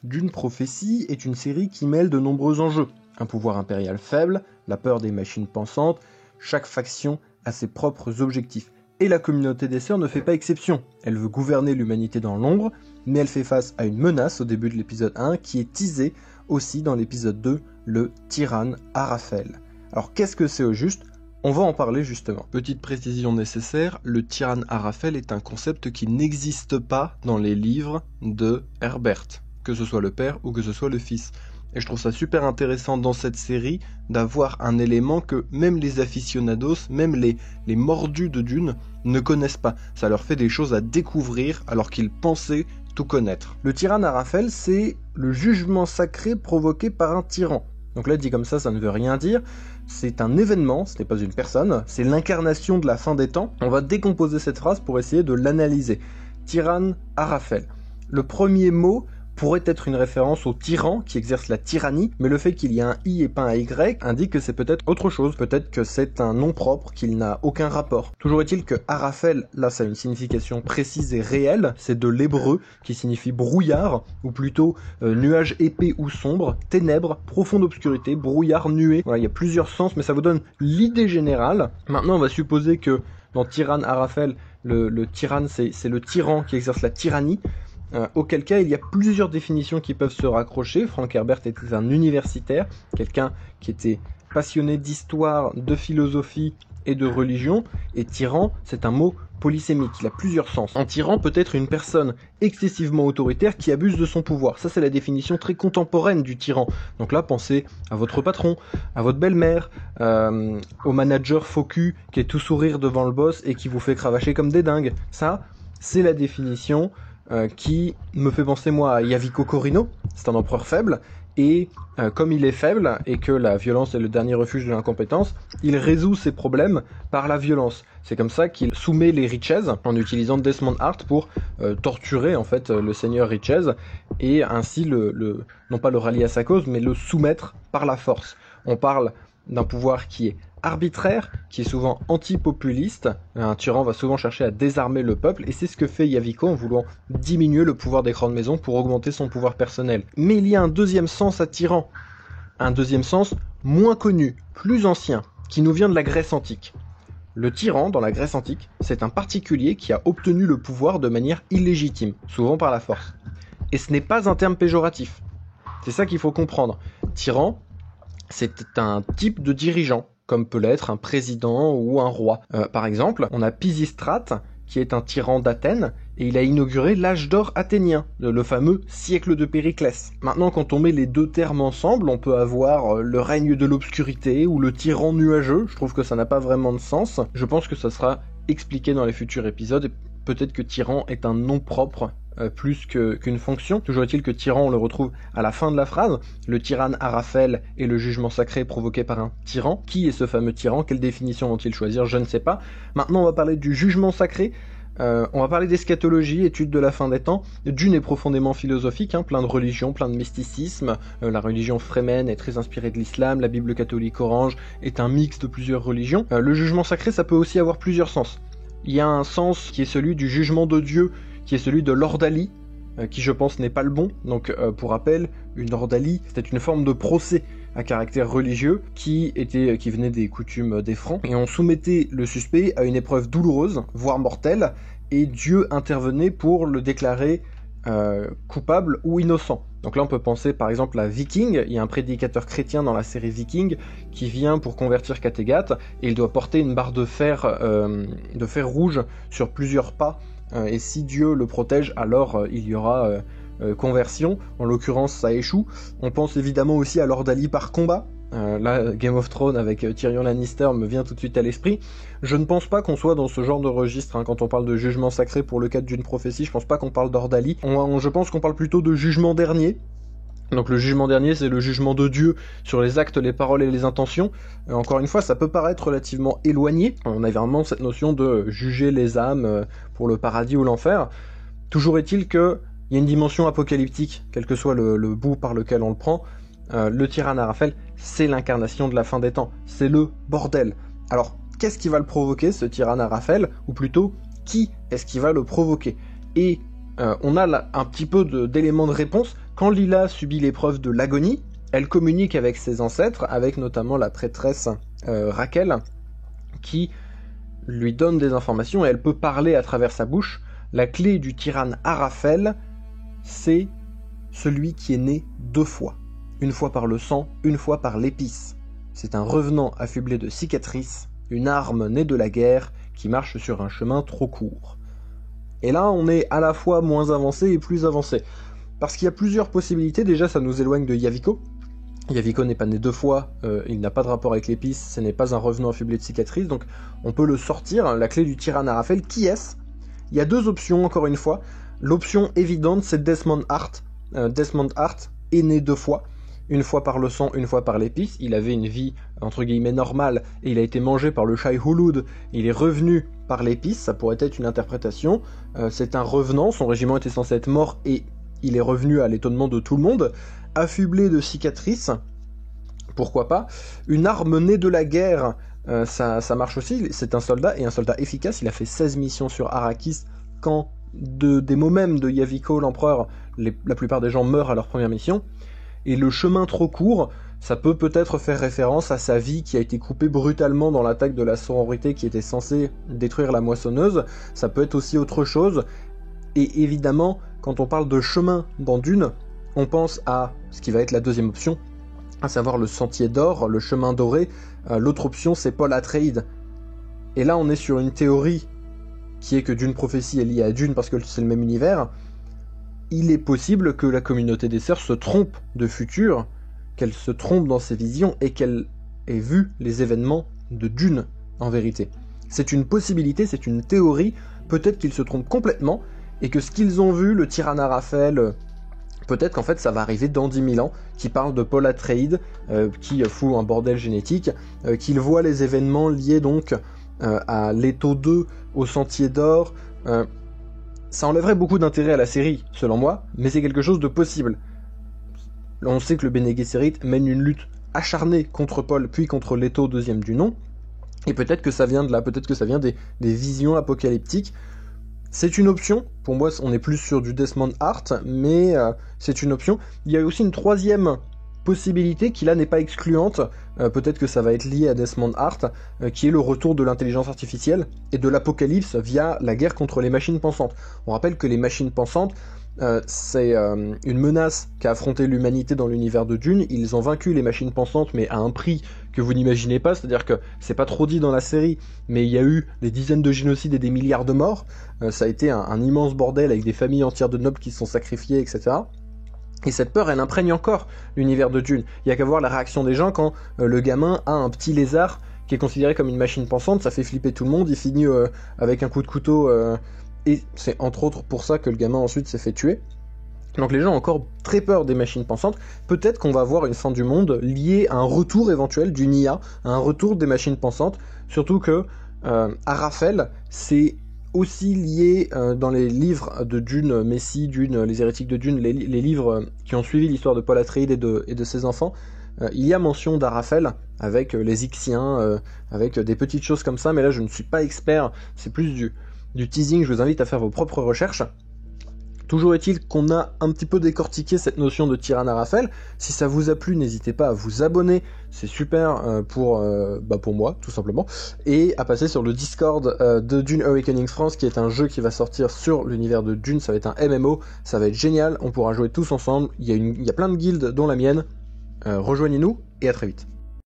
Dune Prophétie est une série qui mêle de nombreux enjeux. Un pouvoir impérial faible, la peur des machines pensantes, chaque faction a ses propres objectifs. Et la communauté des Sœurs ne fait pas exception. Elle veut gouverner l'humanité dans l'ombre, mais elle fait face à une menace au début de l'épisode 1 qui est teasée aussi dans l'épisode 2, le tyranne Araphel. Alors qu'est-ce que c'est au juste ? On va en parler justement. Petite précision nécessaire, le tyranne Araphel est un concept qui n'existe pas dans les livres de Herbert, que ce soit le père ou que ce soit le fils. Et je trouve ça super intéressant dans cette série d'avoir un élément que même les aficionados, même les mordus de Dune ne connaissent pas. Ça leur fait des choses à découvrir alors qu'ils pensaient tout connaître. Le tyranne Araphel, c'est le jugement sacré provoqué par un tyran. Donc là, dit comme ça ne veut rien dire. C'est un événement, ce n'est pas une personne, c'est l'incarnation de la fin des temps. On va décomposer cette phrase pour essayer de l'analyser. Tyranne Araphel. Le premier mot pourrait être une référence au tyran qui exerce la tyrannie, mais le fait qu'il y ait un i et pas un y indique que c'est peut-être autre chose, peut-être que c'est un nom propre, qu'il n'a aucun rapport. Toujours est-il que Araphel, là ça a une signification précise et réelle, c'est de l'hébreu qui signifie brouillard, ou plutôt nuage épais ou sombre, ténèbres, profonde obscurité, brouillard, nuée. Voilà, il y a plusieurs sens, mais ça vous donne l'idée générale. Maintenant on va supposer que dans tyranne Araphel, le tyranne c'est le tyran qui exerce la tyrannie. Auquel cas, il y a plusieurs définitions qui peuvent se raccrocher. Frank Herbert était un universitaire, quelqu'un qui était passionné d'histoire, de philosophie et de religion, et tyran, c'est un mot polysémique, il a plusieurs sens. Un tyran peut être une personne excessivement autoritaire qui abuse de son pouvoir. Ça, c'est la définition très contemporaine du tyran. Donc là, pensez à votre patron, à votre belle-mère, au manager faux cul qui est tout sourire devant le boss et qui vous fait cravacher comme des dingues. Ça, c'est la définition qui me fait penser moi à Yaviko Corino, c'est un empereur faible, et comme il est faible, et que la violence est le dernier refuge de l'incompétence, il résout ses problèmes par la violence. C'est comme ça qu'il soumet les Riches, en utilisant Desmond Hart pour torturer en fait le seigneur Riches, et ainsi non pas le rallier à sa cause, mais le soumettre par la force. On parle d'un pouvoir qui est arbitraire, qui est souvent antipopuliste. Un tyran va souvent chercher à désarmer le peuple, et c'est ce que fait Yaviko en voulant diminuer le pouvoir des grandes maisons pour augmenter son pouvoir personnel. Mais il y a un deuxième sens à tyran, un deuxième sens moins connu, plus ancien, qui nous vient de la Grèce antique. Le tyran, dans la Grèce antique, c'est un particulier qui a obtenu le pouvoir de manière illégitime, souvent par la force. Et ce n'est pas un terme péjoratif. C'est ça qu'il faut comprendre. Tyran, c'est un type de dirigeant, comme peut l'être un président ou un roi. Par exemple, on a Pisistrate, qui est un tyran d'Athènes, et il a inauguré l'âge d'or athénien, le fameux siècle de Périclès. Maintenant, quand on met les deux termes ensemble, on peut avoir le règne de l'obscurité ou le tyran nuageux. Je trouve que ça n'a pas vraiment de sens. Je pense que ça sera expliqué dans les futurs épisodes, et peut-être que tyran est un nom propre plus qu'une fonction. Toujours est-il que tyran, on le retrouve à la fin de la phrase. Le tyranne Araphel est le jugement sacré provoqué par un tyran. Qui est ce fameux tyran ? Quelle définition vont-ils choisir ? Je ne sais pas. Maintenant, on va parler du jugement sacré. On va parler d'eschatologie, étude de la fin des temps. Dune est profondément philosophique, plein de religions, plein de mysticisme. La religion Fremen est très inspirée de l'islam. La Bible catholique orange est un mix de plusieurs religions. Le jugement sacré, ça peut aussi avoir plusieurs sens. Il y a un sens qui est celui du jugement de Dieu, qui est celui de l'ordalie, qui je pense n'est pas le bon. Donc pour rappel, une ordalie, c'était une forme de procès à caractère religieux qui venait des coutumes des Francs, et on soumettait le suspect à une épreuve douloureuse, voire mortelle, et Dieu intervenait pour le déclarer coupable ou innocent. Donc là on peut penser par exemple à Viking. Il y a un prédicateur chrétien dans la série Viking qui vient pour convertir Kattegat, et il doit porter une barre de fer rouge sur plusieurs pas, et si Dieu le protège, alors il y aura conversion. En l'occurrence ça échoue. On pense évidemment aussi à l'ordalie par combat. Là, Game of Thrones avec Tyrion Lannister me vient tout de suite à l'esprit. Je ne pense pas qu'on soit dans ce genre de registre, quand on parle de jugement sacré pour le cadre d'une prophétie. Je pense pas qu'on parle d'ordalie. Je pense qu'on parle plutôt de jugement dernier. Donc le jugement dernier, c'est le jugement de Dieu sur les actes, les paroles et les intentions. Encore une fois, ça peut paraître relativement éloigné. On a vraiment cette notion de juger les âmes pour le paradis ou l'enfer. Toujours est-il qu'il y a une dimension apocalyptique, quel que soit le bout par lequel on le prend. Le tyranne Araphel, c'est l'incarnation de la fin des temps. C'est le bordel. Alors, qu'est-ce qui va le provoquer, ce tyranne Araphel ? Ou plutôt, qui est-ce qui va le provoquer ? Et on a là un petit peu d'éléments de réponse Quand Lila subit l'épreuve de l'agonie, elle communique avec ses ancêtres, avec notamment la prêtresse Raquel, qui lui donne des informations et elle peut parler à travers sa bouche. La clé du tyranne Arafel, c'est celui qui est né 2 fois. Une fois par le sang, une fois par l'épice. C'est un revenant affublé de cicatrices, une arme née de la guerre qui marche sur un chemin trop court. Et là, on est à la fois moins avancé et plus avancé. Parce qu'il y a plusieurs possibilités. Déjà, ça nous éloigne de Yaviko. Yaviko n'est pas né 2 fois, il n'a pas de rapport avec l'épice, ce n'est pas un revenant affublé de cicatrices, donc on peut le sortir. La clé du tyranne Arafel, qui est-ce? Il y a 2 options, encore une fois. L'option évidente, c'est Desmond Hart. Desmond Hart est né 2 fois. Une fois par le sang, une fois par l'épice. Il avait une vie, entre guillemets, normale, et il a été mangé par le Shai Hulud. Il est revenu par l'épice, ça pourrait être une interprétation. C'est un revenant, son régiment était censé être mort, et il est revenu à l'étonnement de tout le monde. Affublé de cicatrices, pourquoi pas. Une arme née de la guerre, ça marche aussi. C'est un soldat, et un soldat efficace. Il a fait 16 missions sur Arrakis, quand des mots même de Yaviko, l'empereur, la plupart des gens meurent à leur première mission. Et le chemin trop court, ça peut peut-être faire référence à sa vie qui a été coupée brutalement dans l'attaque de la sororité qui était censée détruire la moissonneuse. Ça peut être aussi autre chose. Et évidemment, quand on parle de chemin dans Dune, on pense à ce qui va être la deuxième option, à savoir le sentier d'or, le chemin doré. L'autre option, c'est Paul Atreides. Et là, on est sur une théorie qui est que Dune Prophétie est liée à Dune parce que c'est le même univers. Il est possible que la communauté des Serfs se trompe de futur, qu'elle se trompe dans ses visions et qu'elle ait vu les événements de Dune, en vérité. C'est une possibilité, c'est une théorie. Peut-être qu'ils se trompent complètement et que ce qu'ils ont vu, le tyranne Arafel, peut-être qu'en fait ça va arriver dans 10 000 ans, qui parle de Paul Atreides, qui fout un bordel génétique, qu'il voit les événements liés donc à l'Étau 2, au Sentier d'Or. Ça enlèverait beaucoup d'intérêt à la série, selon moi, mais c'est quelque chose de possible. On sait que le Bene Gesserit mène une lutte acharnée contre Paul, puis contre l'Étau 2e du nom, et peut-être que ça vient de là, peut-être que ça vient des visions apocalyptiques. C'est une option, pour moi on est plus sur du Desmond Hart, mais c'est une option. Il y a aussi une 3e possibilité qui là n'est pas excluante, peut-être que ça va être lié à Desmond Hart, qui est le retour de l'intelligence artificielle et de l'apocalypse via la guerre contre les machines pensantes. On rappelle que les machines pensantes, c'est une menace qu'a affronté l'humanité dans l'univers de Dune. Ils ont vaincu les machines pensantes, mais à un prix que vous n'imaginez pas, c'est-à-dire que c'est pas trop dit dans la série, mais il y a eu des dizaines de génocides et des milliards de morts. Ça a été un immense bordel avec des familles entières de nobles qui se sont sacrifiés, etc. Et cette peur, elle imprègne encore l'univers de Dune. Il y a qu'à voir la réaction des gens quand le gamin a un petit lézard qui est considéré comme une machine pensante, ça fait flipper tout le monde, il finit avec un coup de couteau, et c'est entre autres pour ça que le gamin ensuite s'est fait tuer. Donc les gens ont encore très peur des machines pensantes. Peut-être qu'on va avoir une fin du monde liée à un retour éventuel d'une IA, à un retour des machines pensantes, surtout que Arafel, c'est aussi lié dans les livres de Dune, Messie, Dune, les hérétiques de Dune, les livres qui ont suivi l'histoire de Paul Atreides et de ses enfants, il y a mention d'Arafel avec les Ixiens, avec des petites choses comme ça, mais là je ne suis pas expert, c'est plus du teasing, je vous invite à faire vos propres recherches. Toujours est-il qu'on a un petit peu décortiqué cette notion de tyranne Arafel. Si ça vous a plu, n'hésitez pas à vous abonner, c'est super pour moi, tout simplement, et à passer sur le Discord de Dune Awakening France, qui est un jeu qui va sortir sur l'univers de Dune. Ça va être un MMO, ça va être génial, on pourra jouer tous ensemble, il y a plein de guildes, dont la mienne. Rejoignez-nous, et à très vite.